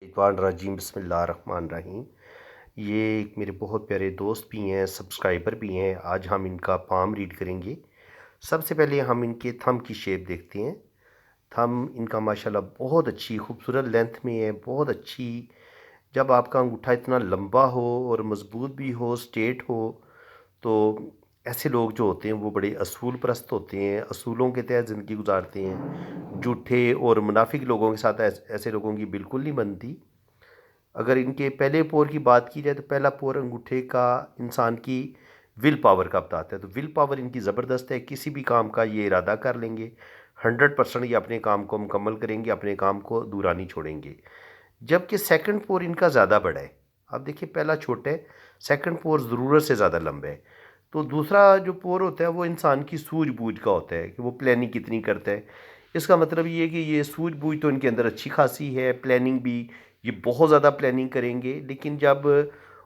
रजीम बिस्मिल्लाहिर्रहमानिर्रहीम। ये एक मेरे बहुत प्यारे दोस्त भी हैं, सब्सक्राइबर भी हैं। आज हम इनका पाम रीड करेंगे। सबसे पहले हम इनके थंब की शेप देखते हैं। थंब इनका माशाल्लाह बहुत अच्छी खूबसूरत लेंथ में है, बहुत अच्छी। जब आपका अंगूठा इतना लंबा हो और मज़बूत भी हो, स्ट्रेट हो, तो ऐसे लोग जो होते हैं वो बड़े असूल परस्त होते हैं, असूलों के तहत ज़िंदगी गुजारते हैं। झूठे और मुनाफिक लोगों के साथ ऐसे लोगों की बिल्कुल नहीं बनती। अगर इनके पहले पोर की बात की जाए तो पहला पोर अंगूठे का इंसान की विल पावर का बताता है। तो विल पावर इनकी ज़बरदस्त है, किसी भी काम का ये इरादा कर लेंगे, 100% ये अपने काम को मुकम्मल करेंगे, अपने काम को अधूरा नहीं छोड़ेंगे। जबकि सेकंड पोर इनका ज़्यादा बड़ा है। आप देखिए पहला छोटा है, सेकंड पोर ज़रूरत से ज़्यादा लंबा है। तो दूसरा जो पोर होता है वो इंसान की सूझबूझ का होता है कि वो प्लानिंग कितनी करता है। इसका मतलब ये है कि ये सूझबूझ तो इनके अंदर अच्छी खासी है, प्लानिंग भी ये बहुत ज़्यादा प्लानिंग करेंगे। लेकिन जब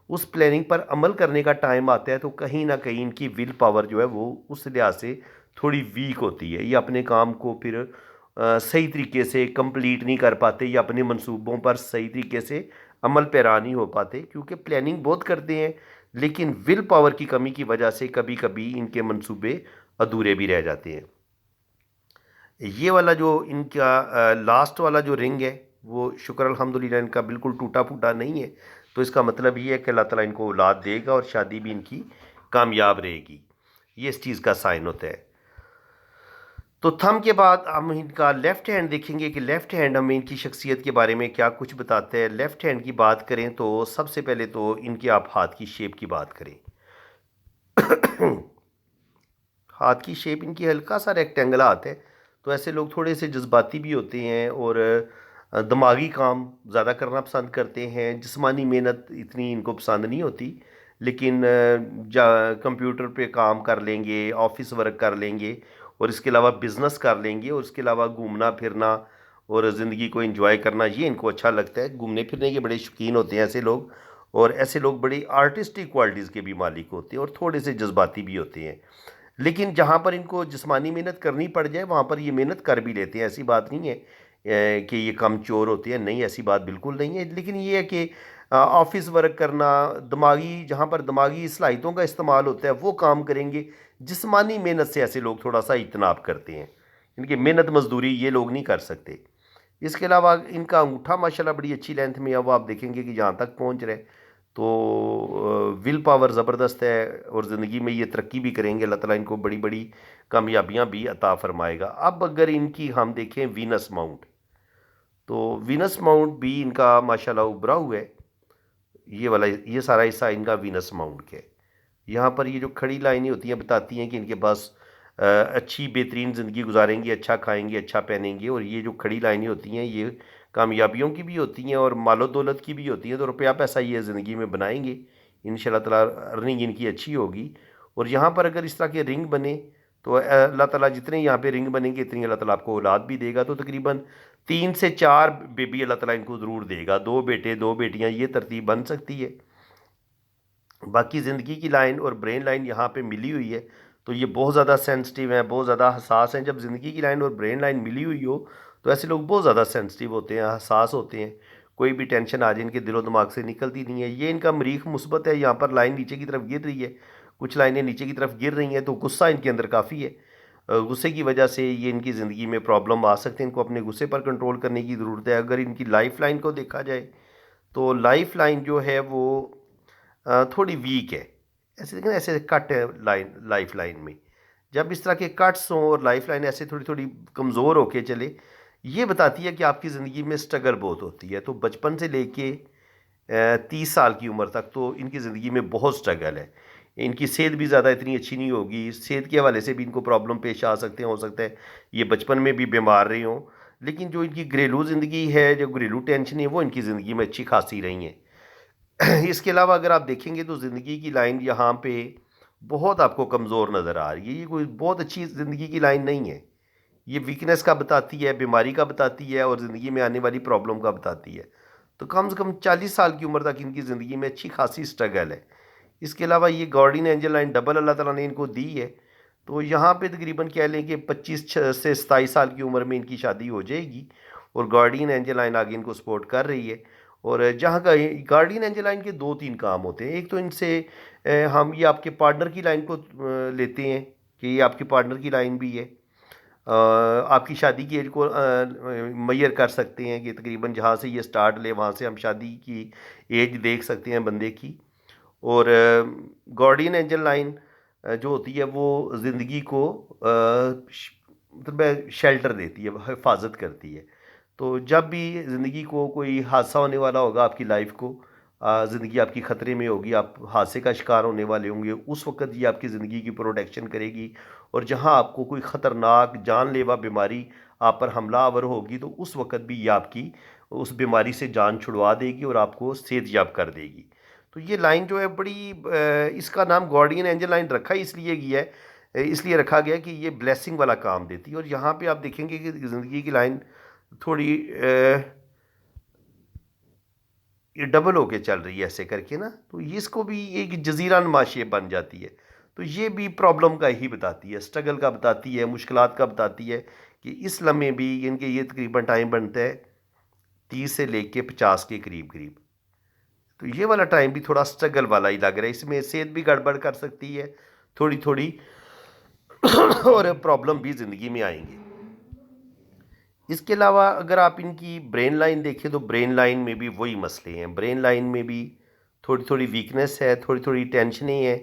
उस प्लानिंग पर अमल करने का टाइम आता है तो कहीं ना कहीं इनकी विल पावर जो है वो उस लिहाज से थोड़ी वीक होती है। ये अपने काम को फिर सही तरीके से कंप्लीट नहीं कर पाते या अपने मंसूबों पर सही तरीके से अमल पैरा नहीं हो पाते, क्योंकि प्लानिंग बहुत करते हैं लेकिन विल पावर की कमी की वजह से कभी कभी इनके मंसूबे अधूरे भी रह जाते हैं। ये वाला जो इनका लास्ट वाला जो रिंग है वो शुक्र अल्हम्दुलिल्लाह इनका बिल्कुल टूटा फूटा नहीं है। तो इसका मतलब ये है कि अल्लाह ताला इनको औलाद देगा और शादी भी इनकी कामयाब रहेगी। ये इस चीज़ का साइन होता है। तो थंब के बाद हम इनका लेफ़्ट हैंड देखेंगे कि लेफ़्ट हैंड हमें इनकी शख्सियत के बारे में क्या कुछ बताता है। लेफ़्ट हैंड की बात करें तो सबसे पहले तो इनके आप हाथ की शेप की बात करें। हाथ की शेप इनकी हल्का सा रेक्टेंगल हाथ है। तो ऐसे लोग थोड़े से जज्बाती भी होते हैं और दिमागी काम ज़्यादा करना पसंद करते हैं। जिस्मानी मेहनत इतनी इनको पसंद नहीं होती, लेकिन कंप्यूटर पे काम कर लेंगे, ऑफिस वर्क कर लेंगे और इसके अलावा बिज़नेस कर लेंगे और इसके अलावा घूमना फिरना और ज़िंदगी को एंजॉय करना ये इनको अच्छा लगता है। घूमने फिरने के बड़े शौकीन होते हैं ऐसे लोग। और ऐसे लोग बड़ी आर्टिस्टिक क्वालिटीज़ के भी मालिक होते हैं और थोड़े से जज्बाती भी होते हैं। लेकिन जहाँ पर इनको जिस्मानी मेहनत करनी पड़ जाए वहाँ पर ये मेहनत कर भी लेते हैं। ऐसी बात नहीं है कि ये कम चोर होते हैं, नहीं, ऐसी बात बिल्कुल नहीं है। लेकिन ये है कि ऑफिस वर्क करना, दिमागी जहाँ पर दिमागी सलाहियतों का इस्तेमाल होता है वो काम करेंगे। जिस्मानी मेहनत से ऐसे लोग थोड़ा सा इजतनाब करते हैं। इनकी मेहनत मजदूरी ये लोग नहीं कर सकते। इसके अलावा इनका अंगूठा माशाल्लाह बड़ी अच्छी लेंथ में है, वो आप देखेंगे कि जहाँ तक पहुँच रहे। तो विल पावर ज़बरदस्त है और ज़िंदगी में ये तरक्की भी करेंगे। अल्लाह ताला इनको बड़ी बड़ी कामयाबियाँ भी अता फरमाएगा। अब अगर इनकी हम देखें वीनस माउंट, तो वीनस माउंट भी इनका माशाल्लाह उभरा हुआ है। ये वाला ये सारा हिस्सा इनका वीनस माउंट का है। यहाँ पर ये जो खड़ी लाइनें होती हैं बताती हैं कि इनके पास अच्छी बेहतरीन ज़िंदगी गुजारेंगे, अच्छा खाएंगे, अच्छा पहनेंगे। और ये जो खड़ी लाइनें होती हैं ये कामयाबियों की भी होती हैं और मालो दौलत की भी होती हैं। तो रुपया पैसा ये ज़िंदगी में बनाएंगे इंशाल्लाह ताला, अर्निंग इनकी अच्छी होगी। और यहाँ पर अगर इस तरह के रिंग बने तो अल्लाह ताला जितने यहाँ पे रिंग बनेंगे इतनी अल्लाह ताला आपको औलाद भी देगा। तो तकरीबन 3 से 4 बेबी अल्लाह ताला इनको ज़रूर देगा। 2 बेटे 2 बेटियाँ ये तरतीब बन सकती है। बाकी ज़िंदगी की लाइन और ब्रेन लाइन यहाँ पे मिली हुई है। तो ये बहुत ज़्यादा सेंसिटिव हैं, बहुत ज़्यादा हसास हैं। जब ज़िंदगी की लाइन और ब्रेन लाइन मिली हुई हो तो ऐसे लोग बहुत ज़्यादा सेंसिटिव होते हैं, हसास होते हैं। कोई भी टेंशन आ जाए इनके दिलो दिमाग से निकलती नहीं है। ये इनका मरीख मुस्बत है। यहाँ पर लाइन नीचे की तरफ गिर रही है, कुछ लाइनें नीचे की तरफ गिर रही हैं, तो गुस्सा इनके अंदर काफ़ी है। गुस्से की वजह से ये इनकी ज़िंदगी में प्रॉब्लम आ सकते हैं। इनको अपने गुस्से पर कंट्रोल करने की ज़रूरत है। अगर इनकी लाइफ लाइन को देखा जाए तो लाइफ लाइन जो है वो थोड़ी वीक है। ऐसे देखें ना, ऐसे कट है लाइन लाइफ लाइन में। जब इस तरह के कट्स हों और लाइफ लाइन ऐसे थोड़ी थोड़ी कमज़ोर होके चले, ये बताती है कि आपकी ज़िंदगी में स्ट्रगल बहुत होती है। तो बचपन से लेके 30 साल की उम्र तक तो इनकी ज़िंदगी में बहुत स्ट्रगल है। इनकी सेहत भी ज़्यादा इतनी अच्छी नहीं होगी, सेहत के हवाले से भी इनको प्रॉब्लम पेश आ सकते हैं। हो सकता है ये बचपन में भी बीमार रहे हों। लेकिन जो इनकी घरेलू ज़िंदगी है, जो घरेलू टेंशन है, वो इनकी ज़िंदगी में अच्छी खासी रही हैं। इसके अलावा अगर आप देखेंगे तो ज़िंदगी की लाइन यहाँ पे बहुत आपको कमज़ोर नज़र आ रही है। ये कोई बहुत अच्छी ज़िंदगी की लाइन नहीं है। ये वीकनेस का बताती है, बीमारी का बताती है और ज़िंदगी में आने वाली प्रॉब्लम का बताती है। तो कम से कम 40 साल की उम्र तक इनकी ज़िंदगी में अच्छी खासी स्ट्रगल है। इसके अलावा ये गार्डियन एंजल लाइन डबल अल्लाह ताला ने इनको दी है। तो यहाँ पे तकरीबन कह लें कि 25 से 27 साल की उम्र में इनकी शादी हो जाएगी। और गार्डियन एंजल लाइन आगे इनको सपोर्ट कर रही है। और जहाँ का गार्डियन एंजल लाइन के दो तीन काम होते हैं। एक तो इनसे हम ये आपके पार्टनर की लाइन को लेते हैं कि ये आपकी पार्टनर की लाइन भी है। आपकी शादी की एज को मैयर कर सकते हैं कि तकरीबन जहाँ से ये स्टार्ट ले वहाँ से हम शादी की एज देख सकते हैं बंदे की। और गार्डियन एंजल लाइन जो होती है वो ज़िंदगी को मतलब शेल्टर देती है, हिफाजत करती है। तो जब भी ज़िंदगी को कोई हादसा होने वाला होगा, आपकी लाइफ को ज़िंदगी आपकी ख़तरे में होगी, आप हादसे का शिकार होने वाले होंगे, उस वक़्त ये आपकी ज़िंदगी की प्रोटेक्शन करेगी। और जहाँ आपको कोई ख़तरनाक जानलेवा बीमारी आप पर हमलावर होगी तो उस वक़्त भी ये आपकी उस बीमारी से जान छुड़वा देगी और आपको सेहतयाब कर देगी। तो ये लाइन जो है बड़ी इसका नाम गार्डियन एंजल लाइन रखा ही इसलिए गया है, इसलिए रखा गया कि ये ब्लेसिंग वाला काम देती है। और यहाँ पे आप देखेंगे कि ज़िंदगी की लाइन थोड़ी ये डबल होके चल रही है ऐसे करके ना, तो ये इसको भी एक जजीरा नुमा शेप बन जाती है। तो ये भी प्रॉब्लम का ही बताती है, स्ट्रगल का बताती है, मुश्किलात का बताती है कि इस लम्हे भी इनके ये तकरीबन टाइम बनता है 30 से लेके 50 के करीब करीब। तो ये वाला टाइम भी थोड़ा स्ट्रगल वाला ही लग रहा है, इसमें सेहत भी गड़बड़ कर सकती है थोड़ी थोड़ी और प्रॉब्लम भी ज़िंदगी में आएंगे। इसके अलावा अगर आप इनकी ब्रेन लाइन देखें तो ब्रेन लाइन में भी वही मसले हैं। ब्रेन लाइन में भी थोड़ी थोड़ी वीकनेस है, थोड़ी थोड़ी टेंशनें हैं।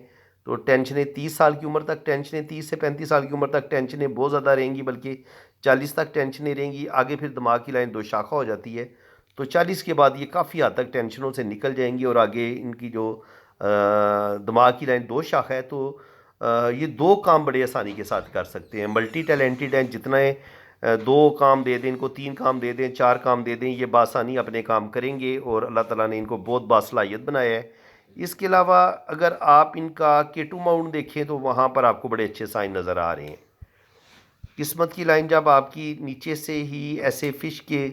तो टेंशनें 30 साल की उम्र तक टेंशनें, 30 से 35 साल की उम्र तक टेंशनें बहुत ज़्यादा रहेंगी, बल्कि 40 तक टेंशनें रहेंगी। आगे फिर दिमाग की लाइन दो शाखा हो जाती है, तो 40 के बाद ये काफ़ी हद तक टेंशनों से निकल जाएंगी और आगे इनकी जो दिमाग की लाइन दो शाखा है, तो ये दो काम बड़े आसानी के साथ कर सकते हैं। मल्टी टैलेंटेड हैं, जितना दो काम दे दें इनको, तीन काम दे दें, चार काम दे दें, ये बासानी अपने काम करेंगे और अल्लाह ताला ने इनको बहुत बासलाहियत बनाया है। इसके अलावा अगर आप इनका केटू माउंट देखें तो वहाँ पर आपको बड़े अच्छे साइन नज़र आ रहे हैं। किस्मत की लाइन जब आपकी नीचे से ही ऐसे फिश के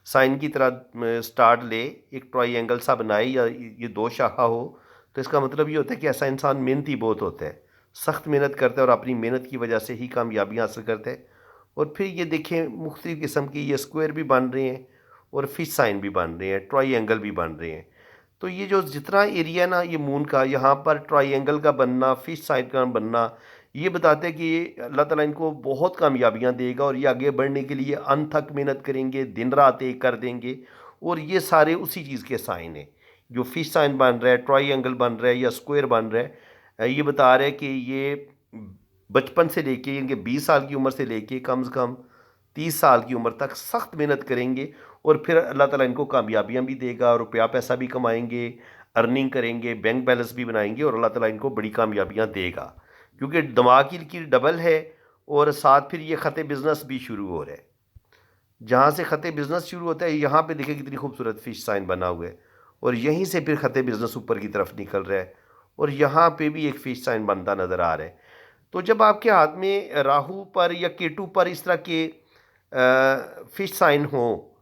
साइन की तरह स्टार्ट ले, एक ट्रायंगल सा बनाए या ये दो शाखा हो, तो इसका मतलब ये होता है कि ऐसा इंसान मेहनती बहुत होता है, सख्त मेहनत करता है और अपनी मेहनत की वजह से ही कामयाबी हासिल करता है। और फिर ये देखें मुख्तलिफ़ किस्म की ये स्क्वायर भी बन रहे हैं और फिश साइन भी बन रहे हैं, ट्रायंगल भी बन रहे हैं। तो ये जो जितना एरिया ना ये मून का, यहाँ पर ट्रायंगल का बनना, फिश साइन का बनना, ये बताते हैं कि ये अल्लाह ताला इनको बहुत कामयाबियाँ देगा और ये आगे बढ़ने के लिए अनथक मेहनत करेंगे, दिन रात एक कर देंगे। और ये सारे उसी चीज़ के साइन हैं। जो फिश साइन बन रहा है, ट्रायंगल बन रहा है या स्क्वायर बन रहा है, ये बता रहा है कि ये बचपन से लेके इनके 20 साल की उम्र से लेके कम से कम 30 साल की उम्र तक सख्त मेहनत करेंगे और फिर अल्लाह ताला इनको कामयाबियाँ भी देगा, रुपया पैसा भी कमाएंगे, अर्निंग करेंगे, बैंक बैलेंस भी बनाएंगे और अल्लाह ताला इनको बड़ी कामयाबियाँ देगा, क्योंकि दिमाग की डबल है। और साथ फिर ये ख़त बिज़नेस भी शुरू हो रहा है। जहाँ से ख़त बिज़नेस शुरू होता है, यहाँ पे देखिए कितनी खूबसूरत फिश साइन बना हुआ है और यहीं से फिर ख़त बिज़नेस ऊपर की तरफ निकल रहा है और यहाँ पे भी एक फ़िश साइन बनता नज़र आ रहा है। तो जब आपके हाथ में राहु पर या केतु पर इस तरह के फिश साइन हो,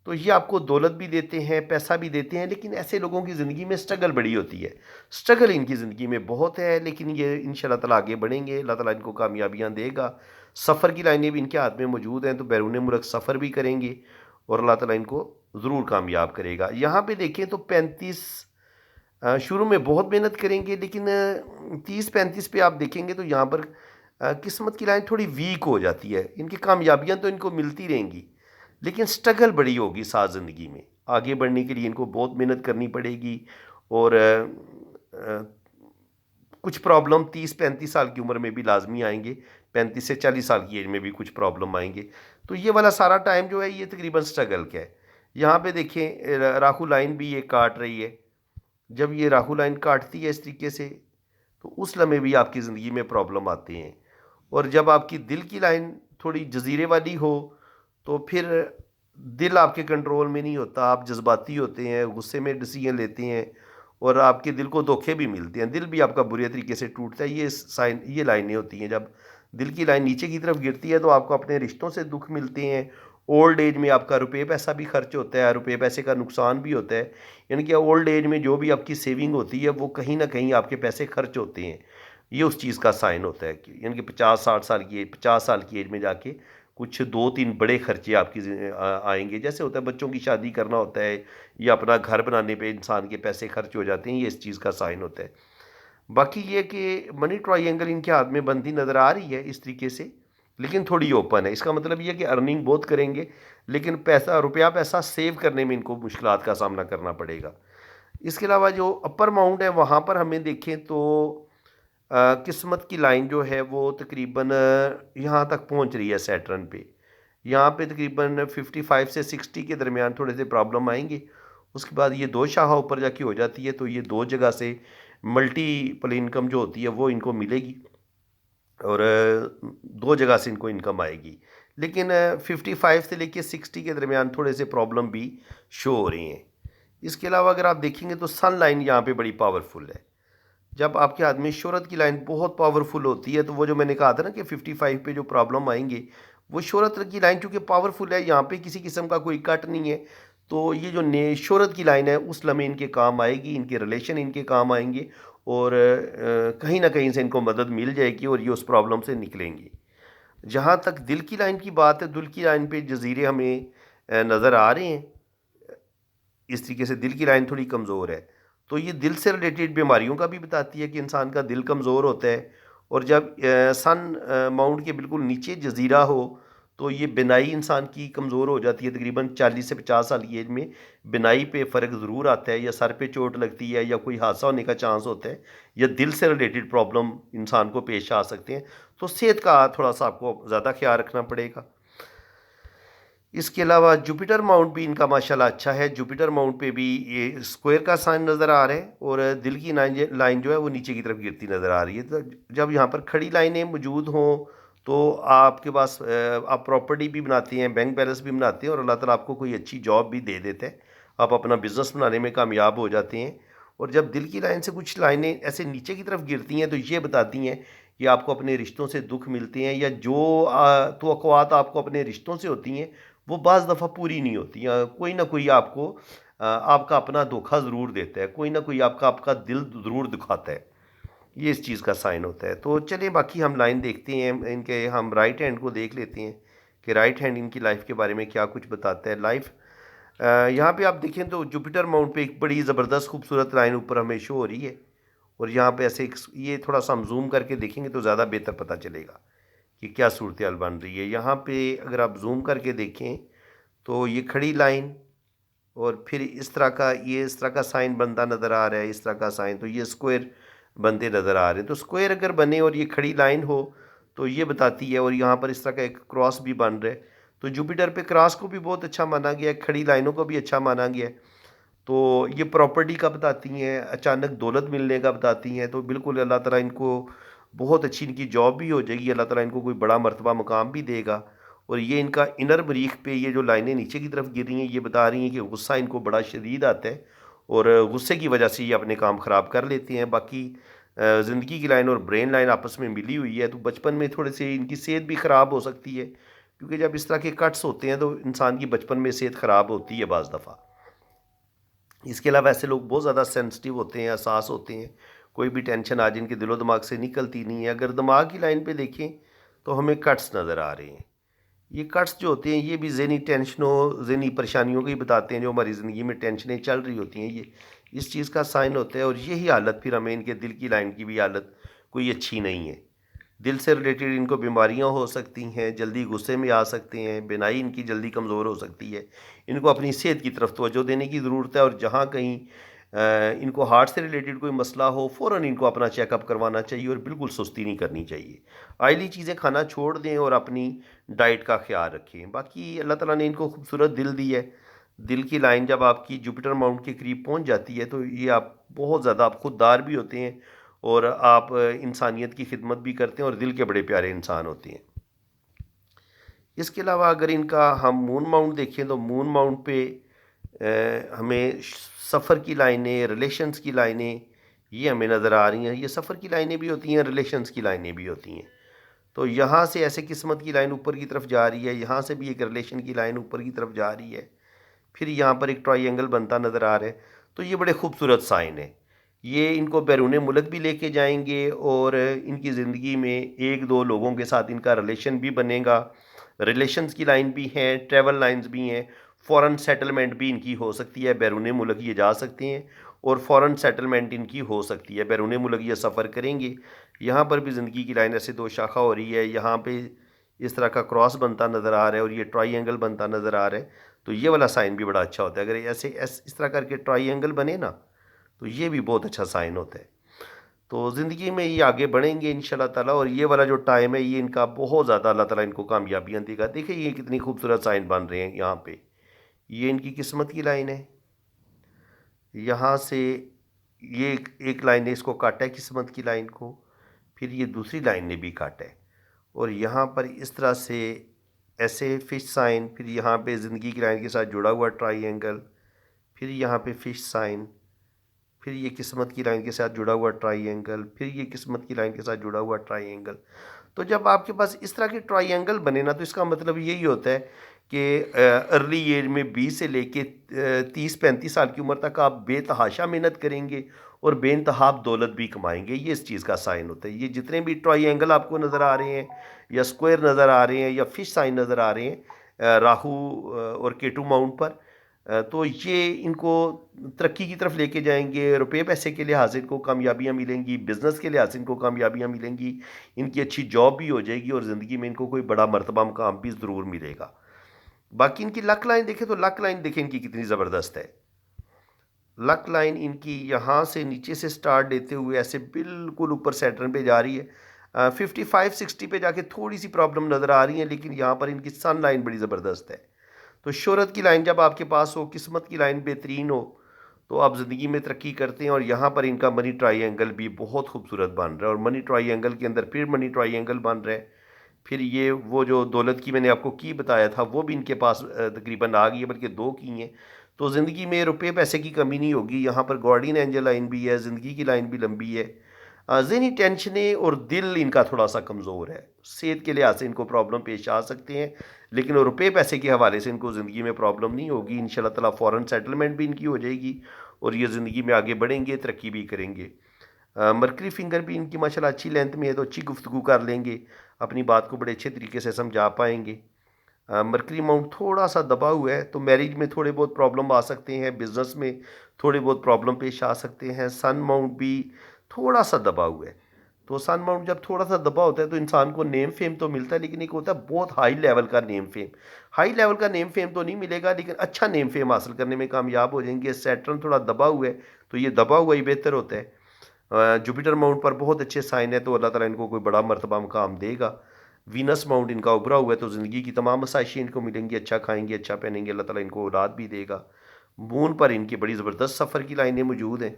तो ये आपको दौलत भी देते हैं, पैसा भी देते हैं, लेकिन ऐसे लोगों की ज़िंदगी में स्ट्रगल बड़ी होती है। स्ट्रगल इनकी ज़िंदगी में बहुत है, लेकिन ये इंशाल्लाह ताला आगे बढ़ेंगे, अल्लाह ताला इनको कामयाबियाँ देगा। सफ़र की लाइनें भी इनके हाथ में मौजूद हैं, तो बैरून मुल्क सफ़र भी करेंगे और अल्लाह ताला इनको ज़रूर कामयाब करेगा। यहाँ पे देखें तो 35 शुरू में बहुत मेहनत करेंगे, लेकिन 30-35 पे आप देखेंगे तो यहाँ पर किस्मत की लाइन थोड़ी वीक हो जाती है। इनकी कामयाबियाँ तो इनको मिलती रहेंगी, लेकिन स्ट्रगल बड़ी होगी साथ ज़िंदगी में। आगे बढ़ने के लिए इनको बहुत मेहनत करनी पड़ेगी और कुछ प्रॉब्लम 30-35 साल की उम्र में भी लाजमी आएंगे, 35 से 40 साल की एज में भी कुछ प्रॉब्लम आएंगे। तो ये वाला सारा टाइम जो है ये तकरीबन स्ट्रगल का है। यहाँ पे देखें राहु लाइन भी ये काट रही है। जब ये राहु लाइन काटती है इस तरीके से, तो उस लम्हे भी आपकी ज़िंदगी में प्रॉब्लम आते हैं। और जब आपकी दिल की लाइन थोड़ी जजीरे वाली हो, तो फिर दिल आपके कंट्रोल में नहीं होता, आप जज्बाती होते हैं, गुस्से में डिसीजन लेते हैं और आपके दिल को धोखे भी मिलते हैं, दिल भी आपका बुरे तरीके से टूटता है। ये साइन, ये लाइनें होती हैं। जब दिल की लाइन नीचे की तरफ गिरती है तो आपको अपने रिश्तों से दुख मिलते हैं। ओल्ड एज में आपका रुपये पैसा भी खर्च होता है, रुपये पैसे का नुकसान भी होता है। यानी कि ओल्ड एज में जो भी आपकी सेविंग होती है वो कहीं ना कहीं आपके पैसे खर्च होते हैं। ये उस चीज़ का साइन होता है कि यानी कि 50-60 साल की एज, 50 साल की एज में जाके कुछ 2-3 बड़े खर्चे आपकी आएंगे। जैसे होता है बच्चों की शादी करना होता है या अपना घर बनाने पे इंसान के पैसे खर्च हो जाते हैं, ये इस चीज़ का साइन होता है। बाकी ये कि मनी ट्रायंगल इनके हाथ में बनती नज़र आ रही है इस तरीके से, लेकिन थोड़ी ओपन है। इसका मतलब ये है कि अर्निंग बहुत करेंगे, लेकिन पैसा रुपया पैसा सेव करने में इनको मुश्किलात का सामना करना पड़ेगा। इसके अलावा जो अपर माउंट है वहाँ पर हमें देखें तो किस्मत की लाइन जो है वो तकरीबन यहाँ तक पहुँच रही है सैटर्न पे। यहाँ पे तकरीबन 55 से 60 के दरमियान थोड़े से प्रॉब्लम आएंगे। उसके बाद ये 2 शाखा ऊपर जाके हो जाती है, तो ये 2 जगह से मल्टीपल इनकम जो होती है वो इनको मिलेगी और 2 जगह से इनको इनकम आएगी। लेकिन 55 से लेके 60 के दरमियान थोड़े से प्रॉब्लम भी शो हो रही हैं। इसके अलावा अगर आप देखेंगे तो सन लाइन यहाँ पे बड़ी पावरफुल है। जब आपके आदमी शोहरत की लाइन बहुत पावरफुल होती है, तो वो जो मैंने कहा था ना कि 55 पे जो प्रॉब्लम आएंगे, वो शोहरत की लाइन चूँकि पावरफुल है, यहाँ पे किसी किस्म का कोई कट नहीं है, तो ये जो ने शोहरत की लाइन है उस लम्हे इनके काम आएगी, इनके रिलेशन इनके काम आएंगे और कहीं ना कहीं से इनको मदद मिल जाएगी और ये उस प्रॉब्लम से निकलेंगे। जहाँ तक दिल की लाइन की बात है, दिल की लाइन पे जजीरे हमें नज़र आ रहे हैं। इस तरीके से दिल की लाइन थोड़ी कमज़ोर है, तो ये दिल से रिलेटेड बीमारियों का भी बताती है कि इंसान का दिल कमज़ोर होता है। और जब सन माउंट के बिल्कुल नीचे जजीरा हो, तो ये बिनाई इंसान की कमज़ोर हो जाती है। तकरीबन 40 से 50 साल की एज में बिनाई पे फ़र्क ज़रूर आता है, या सर पे चोट लगती है, या कोई हादसा होने का चांस होता है, या दिल से रिलेटेड प्रॉब्लम इंसान को पेश आ सकते हैं। तो सेहत का थोड़ा सा आपको ज़्यादा ख्याल रखना पड़ेगा। इसके अलावा जुपिटर माउंट भी इनका माशाल्लाह अच्छा है। जुपिटर माउंट पे भी ये स्क्वायर का साइन नज़र आ रहा है और दिल की लाइन जो है वो नीचे की तरफ गिरती नज़र आ रही है। तो जब यहाँ पर खड़ी लाइनें मौजूद हों, तो आपके पास आप प्रॉपर्टी भी बनाते हैं, बैंक बैलेंस भी बनाते हैं और अल्लाह ताला आपको कोई अच्छी जॉब भी दे देता है। आप अपना बिज़नेस बनाने में कामयाब हो जाते हैं। और जब दिल की लाइन से कुछ लाइनें ऐसे नीचे की तरफ गिरती हैं, तो ये बताती हैं कि आपको अपने रिश्तों से दुख मिलते हैं, या जो तवक्कुआत आपको अपने रिश्तों से होती हैं वो बाज़ दफ़ा पूरी नहीं होती, या कोई ना कोई आपको आपका अपना धोखा ज़रूर देता है, कोई ना कोई आपका आपका दिल ज़रूर दुखाता है। ये इस चीज़ का साइन होता है। तो चलिए बाकी हम लाइन देखते हैं इनके, हम राइट हैंड को देख लेते हैं कि राइट हैंड इनकी लाइफ के बारे में क्या कुछ बताता है। लाइफ यहाँ पे आप देखें तो जुपिटर माउंट पे एक बड़ी ज़बरदस्त खूबसूरत लाइन ऊपर हमें शो हो रही है। और यहाँ पे ऐसे ये थोड़ा सा हम जूम करके देखेंगे तो ज़्यादा बेहतर पता चलेगा कि क्या सूरत हाल बन रही है। यहाँ पे अगर आप जूम करके देखें तो ये खड़ी लाइन और फिर इस तरह का, ये इस तरह का साइन बनता नज़र आ रहा है, इस तरह का साइन, तो ये स्क्वायर बनते नज़र आ रहे हैं। तो स्क्वायर अगर बने और ये खड़ी लाइन हो तो ये बताती है, और यहाँ पर इस तरह का एक क्रॉस भी बन रहा है, तो जुपिटर पे क्रॉस को भी बहुत अच्छा माना गया है, खड़ी लाइनों को भी अच्छा माना गया है। तो ये प्रॉपर्टी का बताती हैं, अचानक दौलत मिलने का बताती हैं, तो बिल्कुल अल्लाह ताला इनको बहुत अच्छी इनकी जॉब भी हो जाएगी, अल्लाह ताला इनको कोई बड़ा मर्तबा मुकाम भी देगा। और ये इनका इनर मरीख पे ये जो लाइनें नीचे की तरफ गिर रही हैं, ये बता रही हैं कि गुस्सा इनको बड़ा शदीद आता है और गुस्से की वजह से ये अपने काम ख़राब कर लेते हैं। बाकी ज़िंदगी की लाइन और ब्रेन लाइन आपस में मिली हुई है, तो बचपन में थोड़े से इनकी सेहत भी ख़राब हो सकती है, क्योंकि जब इस तरह के कट्स होते हैं तो इंसान की बचपन में सेहत ख़राब होती है बाज़ दफ़ा। इसके अलावा ऐसे लोग बहुत ज़्यादा सेंसिटिव होते हैं, हसास होते हैं, कोई भी टेंशन आज इनके दिलो दिमाग से निकलती नहीं है। अगर दिमाग की लाइन पे देखें तो हमें कट्स नज़र आ रहे हैं। ये कट्स जो होते हैं ये भी ज़हनी टेंशनों, ज़हनी परेशानियों को ही बताते हैं, जो हमारी ज़िंदगी में टेंशनें चल रही होती हैं, ये इस चीज़ का साइन होता है। और यही हालत फिर हमें इनके दिल की लाइन की भी हालत कोई अच्छी नहीं है। दिल से रिलेटेड इनको बीमारियां हो सकती हैं, जल्दी गुस्से में आ सकते हैं, बिनाई इनकी जल्दी कमज़ोर हो सकती है। इनको अपनी सेहत की तरफ तवज्जो देने की ज़रूरत है, और जहाँ कहीं इनको हार्ट से रिलेटेड कोई मसला हो, फ़ौरन इनको अपना चेकअप करवाना चाहिए और बिल्कुल सुस्ती नहीं करनी चाहिए। ऑयली चीज़ें खाना छोड़ दें और अपनी डाइट का ख्याल रखें। बाकी अल्लाह ताला ने इनको खूबसूरत दिल दी है। दिल की लाइन जब आपकी जुपिटर माउंट के करीब पहुंच जाती है, तो ये आप बहुत ज़्यादा आप खुददार भी होते हैं और आप इंसानियत की खिदमत भी करते हैं और दिल के बड़े प्यारे इंसान होते हैं। इसके अलावा अगर इनका हम मून माउंट देखें तो मून माउंट पे हमें सफ़र की लाइनें, रिलेशंस की लाइनें ये हमें नज़र आ रही हैं। ये सफ़र की लाइनें भी होती हैं, रिलेशंस की लाइनें भी होती हैं। तो यहाँ से ऐसे किस्मत की लाइन ऊपर की तरफ जा रही है, यहाँ से भी एक रिलेशन की लाइन ऊपर की तरफ जा रही है, फिर यहाँ पर एक ट्रायंगल बनता नज़र आ रहा है। तो ये बड़े खूबसूरत साइन है। ये इनको बैरून मुल्क भी लेके जाएंगे और इनकी ज़िंदगी में एक दो लोगों के साथ इनका रिलेशन भी बनेगा, रिलेशंस की लाइन भी हैं, ट्रैवल लाइंस भी हैं, फॉरेन सेटलमेंट भी इनकी हो सकती है, बैरून मुल्क ये जा सकते हैं और फॉरेन सेटलमेंट इनकी हो सकती है, बैरून मुल्क ये सफ़र करेंगे। यहाँ पर भी ज़िंदगी की लाइन ऐसे दो शाखा हो रही है, यहाँ पे इस तरह का क्रॉस बनता नज़र आ रहा है और ये ट्राइंगल बनता नज़र आ रहा है। तो ये वाला साइन भी बड़ा अच्छा होता है, अगर ऐसे इस तरह करके ट्राइंगल बने ना तो ये भी बहुत अच्छा साइन होता है। तो ज़िंदगी में ये आगे बढ़ेंगे इंशाल्लाह ताला, और ये वाला जो टाइम है ये इनका बहुत ज़्यादा अल्लाह ताला इनको कामयाबियाँ देगा। देखिए ये कितनी खूबसूरत साइन बन रहे हैं यहाँ पे, ये इनकी किस्मत की लाइन है। यहाँ से ये एक लाइन ने इसको काटा है किस्मत की लाइन को, फिर ये दूसरी लाइन ने भी काटा है, और यहाँ पर इस तरह से ऐसे फिश साइन, फिर यहाँ पे ज़िंदगी की लाइन के साथ जुड़ा हुआ ट्राइंगल, फिर यहाँ पे फिश साइन, फिर ये किस्मत की लाइन के साथ जुड़ा हुआ ट्राइंगल, फिर ये किस्मत की लाइन के साथ जुड़ा हुआ ट्राइंगल। तो जब आपके पास इस तरह के ट्राइंगल बने ना तो इसका मतलब यही होता है कि अर्ली एज में 20 से लेके 30-35 साल की उम्र तक आप बेतहाशा मेहनत करेंगे और बेइंतहा आप दौलत भी कमाएंगे। ये इस चीज़ का साइन होता है। ये जितने भी ट्राइंगल आपको नज़र आ रहे हैं या स्क्वायर नज़र आ रहे हैं या फिश साइन नज़र आ रहे हैं राहु और केटू माउंट पर, तो ये इनको तरक्की की तरफ लेके जाएंगे, रुपये पैसे के लिहाज से इनको कामयाबियाँ मिलेंगी, बिज़नेस के लिहाज से इनको कामयाबियाँ मिलेंगी, इनकी अच्छी जॉब भी हो जाएगी और ज़िंदगी में इनको कोई बड़ा मर्तबा मुकाम भी ज़रूर मिलेगा। बाकी इनकी लक लाइन देखें तो लक लाइन देखें इनकी कितनी ज़बरदस्त है। लक लाइन इनकी यहाँ से नीचे से स्टार्ट लेते हुए ऐसे बिल्कुल ऊपर सैटर्न पे जा रही है, 55-60 पे जाके थोड़ी सी प्रॉब्लम नज़र आ रही है, लेकिन यहाँ पर इनकी सन लाइन बड़ी ज़बरदस्त है। तो शोहरत की लाइन जब आपके पास हो, किस्मत की लाइन बेहतरीन हो, तो आप ज़िंदगी में तरक्की करते हैं, और यहाँ पर इनका मनी ट्राइएंगल भी बहुत खूबसूरत बन रहा है, और मनी ट्राइएंगल के अंदर फिर मनी ट्राइएंगल बन रहा है। फिर ये वो जो दौलत की मैंने आपको की बताया था वो भी इनके पास तकरीबन आ गई है, बल्कि दो की हैं। तो ज़िंदगी में रुपये पैसे की कमी नहीं होगी। यहाँ पर गार्डियन एंजल लाइन भी है, ज़िंदगी की लाइन भी लंबी है। ज़हनी टेंशनें और दिल इनका थोड़ा सा कमज़ोर है, सेहत के लिहाज से इनको प्रॉब्लम पेश आ सकते हैं, लेकिन रुपये पैसे के हवाले से इनको ज़िंदगी में प्रॉब्लम नहीं होगी। इंशाल्लाह ताला फ़ॉरेन सेटलमेंट भी इनकी हो जाएगी और ये ज़िंदगी में आगे बढ़ेंगे, तरक्की भी करेंगे। मरकरी फिंगर भी इनकी माशाल्लाह अच्छी लेंथ में है, तो अच्छी गुफ्तगू कर लेंगे, अपनी बात को बड़े अच्छे तरीके से समझा पाएंगे। मरकरी माउंट थोड़ा सा दबा हुआ है, तो मैरिज में थोड़े बहुत प्रॉब्लम आ सकते हैं, बिजनेस में थोड़े बहुत प्रॉब्लम पेश आ सकते हैं। सन माउंट भी थोड़ा सा दबा हुआ है। तो सन माउंट जब थोड़ा सा दबा होता है तो इंसान को नेम फेम तो मिलता है, लेकिन एक होता है बहुत हाई लेवल का नेम फेम। हाई लेवल का नेम फेम तो नहीं मिलेगा, लेकिन अच्छा नेम फेम हासिल करने में कामयाब हो जाएंगे। सैटर्न थोड़ा दबा हुआ है, तो ये दबा हुआ ही बेहतर होता है। जुपिटर माउंट पर बहुत अच्छे साइन है, तो अल्लाह ताला इनको कोई बड़ा मर्तबा मुकाम देगा। वीनस माउंट इनका उभरा हुआ है, तो ज़िंदगी की तमाम आसाइशें इनको मिलेंगी, अच्छा खाएंगे, अच्छा पहनेंगे, अल्लाह ताला इनको औलाद भी देगा। मून पर इनकी बड़ी ज़बरदस्त सफ़र की लाइनें मौजूद हैं,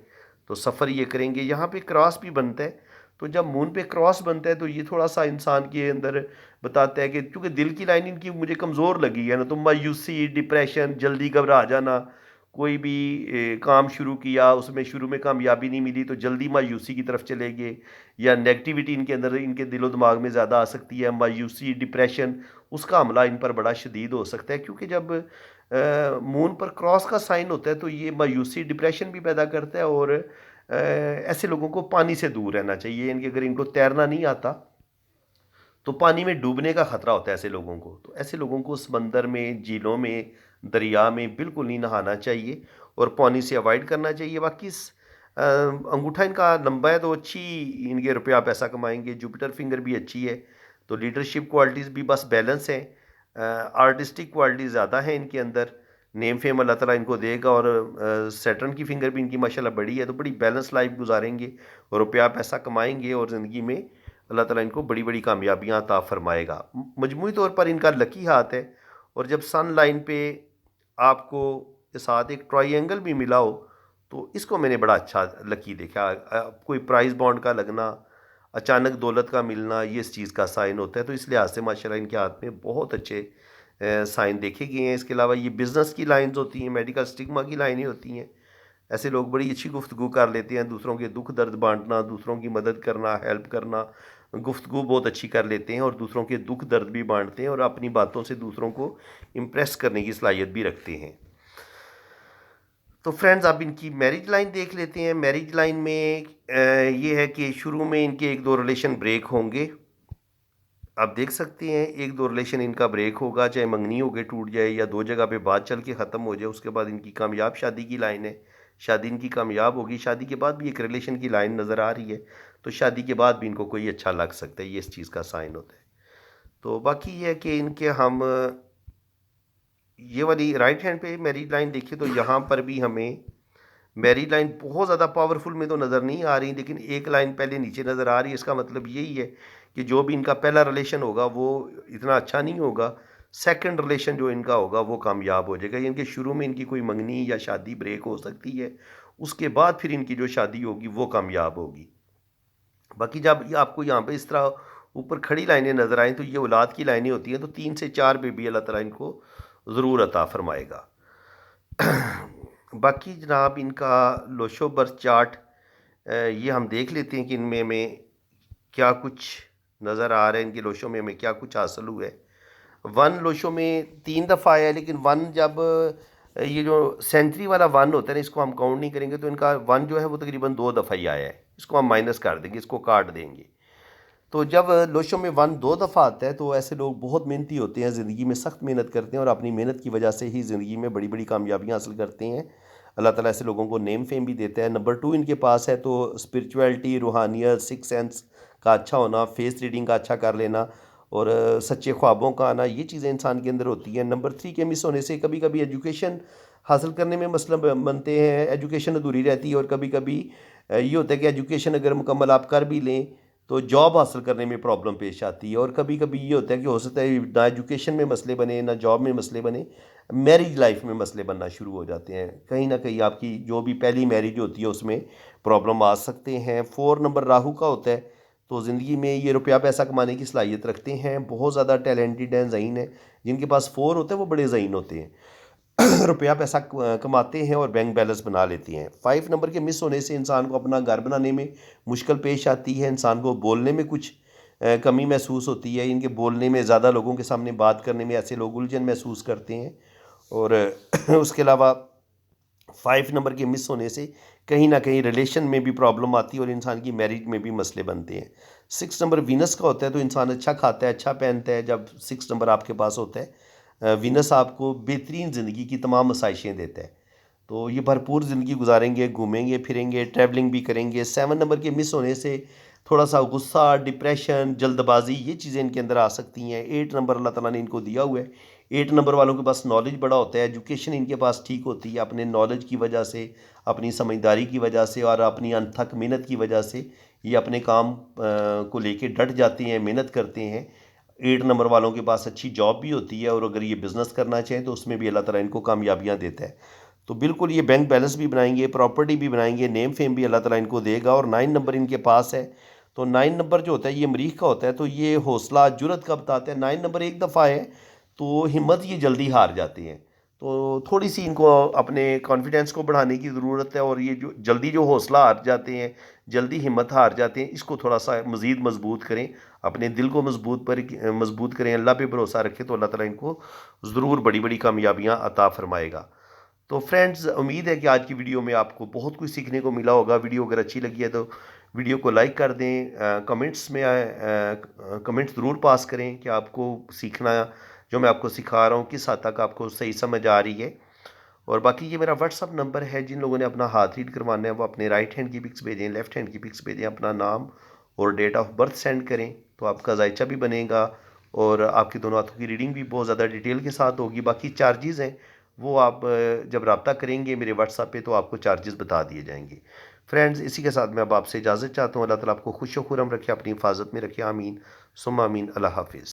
तो सफ़र ये करेंगे। यहाँ पे क्रॉस भी बनता है, तो जब मून पे क्रॉस बनता है तो ये थोड़ा सा इंसान के अंदर बताता है कि चूँकि दिल की लाइन इनकी मुझे कमज़ोर लगी है ना, तो मायूसी, डिप्रेशन, जल्दी घबरा जाना, कोई भी काम शुरू किया उसमें शुरू में कामयाबी नहीं मिली तो जल्दी मायूसी की तरफ चले गए, या नेगेटिविटी इनके अंदर इनके दिलो दिमाग में ज़्यादा आ सकती है, मायूसी, डिप्रेशन, उसका हमला इन पर बड़ा शदीद हो सकता है। क्योंकि जब मून पर क्रॉस का साइन होता है तो ये मायूसी, डिप्रेशन भी पैदा करता है, और ऐसे लोगों को पानी से दूर रहना चाहिए। इनके अगर इनको तैरना नहीं आता तो पानी में डूबने का खतरा होता है ऐसे लोगों को। तो ऐसे लोगों को समंदर में, झीलों में, दरिया में बिल्कुल नहीं नहाना चाहिए और पानी से अवॉइड करना चाहिए। बाकी अंगूठा इनका लंबा है, तो अच्छी इनके रुपया पैसा कमाएंगे। जुपिटर फिंगर भी अच्छी है, तो लीडरशिप क्वालिटीज़ भी बस बैलेंस हैं। आर्टिस्टिक क्वालिटी ज़्यादा है इनके अंदर, नेम फेम अल्लाह ताला इनको देगा, और सैटर्न की फिंगर भी इनकी माशाल्लाह बड़ी है, तो बड़ी बैलेंस लाइफ गुजारेंगे, रुपया पैसा कमाएंगे, और ज़िंदगी में अल्लाह ताला इनको बड़ी बड़ी कामयाबियाँ अता फरमाएगा। मजमूई तौर पर इनका लकी हाथ है, और जब सन लाइन पे आपको के साथ एक ट्राइंगल भी मिला हो तो इसको मैंने बड़ा अच्छा लकी देखा। कोई प्राइज़ बॉन्ड का लगना, अचानक दौलत का मिलना, ये इस चीज़ का साइन होता है। तो इस लिहाज से माशाल्लाह इनके हाथ में बहुत अच्छे साइन देखे गए हैं। इसके अलावा ये बिज़नेस की लाइन्स होती हैं, मेडिकल स्टिग्मा की लाइनें होती हैं। ऐसे लोग बड़ी अच्छी गुफ्तगू कर लेते हैं, दूसरों के दुख दर्द बांटना, दूसरों की मदद करना, हेल्प करना, गुफ्तगू बहुत अच्छी कर लेते हैं, और दूसरों के दुख दर्द भी बांटते हैं, और अपनी बातों से दूसरों को इम्प्रेस करने की सलाहियत भी रखते हैं। तो फ्रेंड्स, आप इनकी मैरिज लाइन देख लेते हैं। मैरिज लाइन में ये है कि शुरू में इनके एक दो रिलेशन ब्रेक होंगे, आप देख सकते हैं एक दो रिलेशन इनका ब्रेक होगा, चाहे मंगनी हो के टूट जाए या दो जगह पे बात चल के ख़त्म हो जाए, उसके बाद इनकी कामयाब शादी की लाइन है, शादी इनकी कामयाब होगी, शादी के बाद भी एक रिलेशन की लाइन नज़र आ रही है, तो शादी के बाद भी इनको कोई अच्छा लग सकता है, ये इस चीज़ का साइन होता है। तो बाकी ये है कि इनके हम ये वाली राइट हैंड पे मैरिज लाइन देखिए तो यहाँ पर भी हमें मैरिज लाइन बहुत ज़्यादा पावरफुल में तो नज़र नहीं आ रही, लेकिन एक लाइन पहले नीचे नज़र आ रही है। इसका मतलब यही है कि जो भी इनका पहला रिलेशन होगा वो इतना अच्छा नहीं होगा, सेकंड रिलेशन जो इनका होगा वो कामयाब हो जाएगा। इनके शुरू में इनकी कोई मंगनी या शादी ब्रेक हो सकती है, उसके बाद फिर इनकी जो शादी होगी वो कामयाब होगी। बाकी जब ये आपको यहाँ पे इस तरह ऊपर खड़ी लाइनें नज़र आएँ तो ये औलाद की लाइनें होती हैं, तो 3 से 4 बेबी अल्लाह ताला इनको ज़रूर अता फ़रमाएगा। बाकी जनाब इनका लोशो बर्थ चार्ट ये हम देख लेते हैं कि इनमें हमें क्या कुछ नज़र आ रहा है, इनके लोशो में हमें क्या कुछ हासिल हुआ है। 1 लोशो में 3 दफ़ा आया है, लेकिन 1 जब ये जो सेंचुरी वाला 1 होता है ना, इसको हम काउंट नहीं करेंगे, तो इनका 1 जो है वो तकरीबन 2 दफ़ा ही आया है। इसको हम माइनस कर देंगे, इसको काट देंगे। तो जब लोशो में 1 2 दफ़ा आता है तो ऐसे लोग बहुत मेहनती होते हैं, ज़िंदगी में सख्त मेहनत करते हैं और अपनी मेहनत की वजह से ही ज़िंदगी में बड़ी बड़ी कामयाबियाँ हासिल करते हैं। अल्लाह ताला ऐसे लोगों को नेम फेम भी देता है। नंबर 2 इनके पास है तो स्पिरिचुअलिटी, रूहानियत, सिक्स सेंस का अच्छा होना, फेस रीडिंग का अच्छा कर लेना और सच्चे ख्वाबों का आना, ये चीज़ें इंसान के अंदर होती हैं। नंबर 3 के मिस होने से कभी कभी एजुकेशन हासिल करने में मसला बनते हैं, एजुकेशन अधूरी रहती है और कभी कभी ये होता है कि एजुकेशन अगर मुकम्मल आप कर भी लें तो जॉब हासिल करने में प्रॉब्लम पेश आती है। और कभी कभी ये होता है कि हो सकता है ना एजुकेशन में मसले बने, ना जॉब में मसले बने, मैरिज लाइफ में मसले बनना शुरू हो जाते हैं। कहीं ना कहीं आपकी जो भी पहली मैरिज होती है उसमें प्रॉब्लम आ सकते हैं। 4 नंबर राहु का होता है, तो ज़िंदगी में ये रुपया पैसा कमाने की सलाहियत रखते हैं, बहुत ज़्यादा टैलेंटेड हैं, ज़हीन है। जिनके पास 4 होता है वो बड़े ज़हीन होते हैं, रुपया पैसा कमाते हैं और बैंक बैलेंस बना लेती हैं। 5 नंबर के मिस होने से इंसान को अपना घर बनाने में मुश्किल पेश आती है, इंसान को बोलने में कुछ कमी महसूस होती है। इनके बोलने में, ज़्यादा लोगों के सामने बात करने में ऐसे लोग उलझन महसूस करते हैं। और उसके अलावा 5 नंबर के मिस होने से कहीं ना कहीं रिलेशन में भी प्रॉब्लम आती है और इंसान की मैरिज में भी मसले बनते हैं। 6 नंबर वीनस का होता है, तो इंसान अच्छा खाता है, अच्छा पहनता है जब 6 नंबर आपके पास होता है। वीनस आपको बेहतरीन ज़िंदगी की तमाम आसाइशें देता है, तो ये भरपूर ज़िंदगी गुजारेंगे, घूमेंगे फिरेंगे, ट्रैवलिंग भी करेंगे। 7 नंबर के मिस होने से थोड़ा सा गुस्सा, डिप्रेशन, जल्दबाजी, ये चीज़ें इनके अंदर आ सकती हैं। 8 नंबर अल्लाह ताला ने इनको दिया हुआ है। 8 नंबर वालों के पास नॉलेज बड़ा होता है, एजुकेशन इनके पास ठीक होती है, अपने नॉलेज की वजह से, अपनी समझदारी की वजह से और अपनी अनथक मेहनत की वजह से ये अपने काम को लेके डट जाते हैं, मेहनत करते हैं। 8 नंबर वालों के पास अच्छी जॉब भी होती है और अगर ये बिज़नेस करना चाहें तो उसमें भी अल्लाह ताला इनको कामयाबियाँ देता है। तो बिल्कुल ये बैंक बैलेंस भी बनाएंगे, प्रॉपर्टी भी बनाएंगे, नेम फेम भी अल्लाह ताला इनको देगा। और 9 नंबर इनके पास है, तो 9 नंबर जो होता है ये मरीख का होता है, तो ये हौसला जुर्रत का बताते हैं। 9 नंबर एक दफ़ा है तो हिम्मत ये जल्दी हार जाते हैं, तो थोड़ी सी इनको अपने कॉन्फिडेंस को बढ़ाने की ज़रूरत है। और ये जो जल्दी जो हौसला हार जाते हैं, जल्दी हिम्मत हार जाते हैं, इसको थोड़ा सा मज़ीद मजबूत करें, अपने दिल को मजबूत करें, अल्लाह पे भरोसा रखें, तो अल्लाह ताला इनको ज़रूर बड़ी बड़ी कामयाबियाँ अता फ़रमाएगा। तो फ्रेंड्स, उम्मीद है कि आज की वीडियो में आपको बहुत कुछ सीखने को मिला होगा। वीडियो अगर अच्छी लगी है तो वीडियो को लाइक कर दें, कमेंट्स में कमेंट्स ज़रूर पास करें कि आपको सीखना, जो मैं आपको सिखा रहा हूँ, किस हद तक आपको सही समझ आ रही है। और बाकी ये मेरा व्हाट्सअप नंबर है, जिन लोगों ने अपना हाथ रीड करवाना है वो अपने राइट हैंड की पिक्स भेजें, लेफ़्ट हैंड की पिक्स भेजें, अपना नाम और डेट ऑफ बर्थ सेंड करें, तो आपका जायचा भी बनेगा और आपकी दोनों हाथों की रीडिंग भी बहुत ज़्यादा डिटेल के साथ होगी। बाकी चार्जेज़ हैं वो आप जब रब्ता करेंगे मेरे व्हाट्सएप पे तो आपको चार्जेस बता दिए जाएंगे। फ्रेंड्स, इसी के साथ मैं अब आपसे इजाज़त चाहता हूँ। अल्लाह ताला आपको खुश व खुर्रम रखे, अपनी हिफाजत में रखे। आमीन सुम्मा आमीन। अल्लाह हाफिज़।